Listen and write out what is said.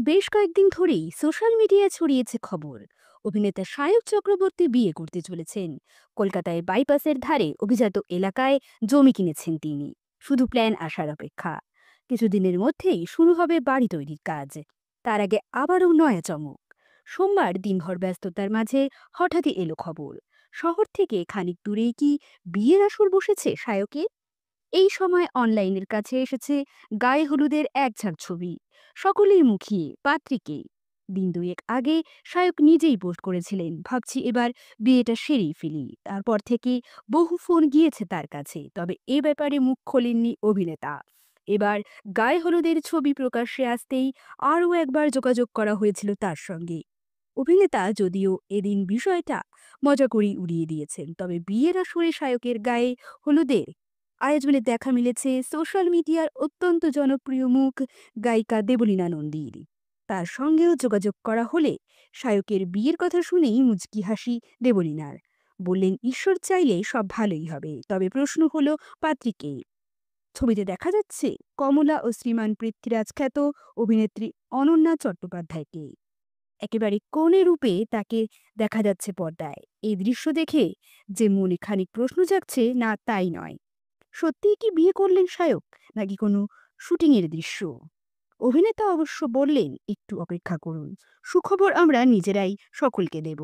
বেশ কয়েকদিন ধরেই সোশ্যাল মিডিয়ায় ছড়িয়েছে খবর অভিনেতা সায়ক চক্রবর্তী বিয়ে করতে চলেছেন। কলকাতায় বাইপাসের ধারে অভিজাত এলাকায় জমি কিনেছেন তিনি। শুধু প্ল্যান আসার অপেক্ষা। কিছুদিনের মধ্যেই শুরু হবে বাড়ি তৈরির কাজ। তার আগে আবারও নয়া চমক। সোমবার দিনভর ব্যস্ততার মাঝে হঠাৎই এলো খবর, শহর থেকে খানিক দূরেই কি বিয়ের আসর বসেছে সায়কের। এই সময় অনলাইনের কাছে এসেছে গায়ে হলুদের এক ঝাঁক ছবি। সকলেই মুখিয়ে পাত্রীকে। দিন দুয়েক আগে শায়ক নিজেই পোস্ট করেছিলেন, ভাবছি এবার বিয়েটা সেরেই ফেলি। তারপর থেকে বহু ফোন গিয়েছে তার কাছে, তবে এ ব্যাপারে মুখ খোলেননি অভিনেতা। এবার গায়ে হলুদের ছবি প্রকাশ্যে আসতেই আরও একবার যোগাযোগ করা হয়েছিল তার সঙ্গে। অভিনেতা যদিও এদিন বিষয়টা মজা করেই উড়িয়ে দিয়েছেন, তবে বিয়ের আসরে শায়কের গায়ে হলুদের আয়োজনে দেখা মিলেছে সোশ্যাল মিডিয়ার অত্যন্ত জনপ্রিয় মুখ গায়িকা দেবলীনা নন্দীর। তার সঙ্গেও যোগাযোগ করা হলে শায়কের বিয়ের কথা শুনেই মুচকি হাসি দেবলীনার। বললেন, ঈশ্বর চাইলে সব ভালোই হবে, তবে প্রশ্ন হলো পাত্রীকে। ছবিতে দেখা যাচ্ছে কমলা ও শ্রীমান পৃথ্বীরাজ খ্যাত অভিনেত্রী অনন্যা চট্টোপাধ্যায়কে। একেবারে কোণে রূপে তাকে দেখা যাচ্ছে পর্দায়। এই দৃশ্য দেখে যে মনে খানিক প্রশ্ন জাগছে না তাই নয়, সত্যিই কি বিয়ে করলেন শায়ক, নাকি কোনো শুটিংয়ের দৃশ্য? অভিনেতা অবশ্য বললেন, একটু অপেক্ষা করুন, সুখবর আমরা নিজেরাই সকলকে দেব।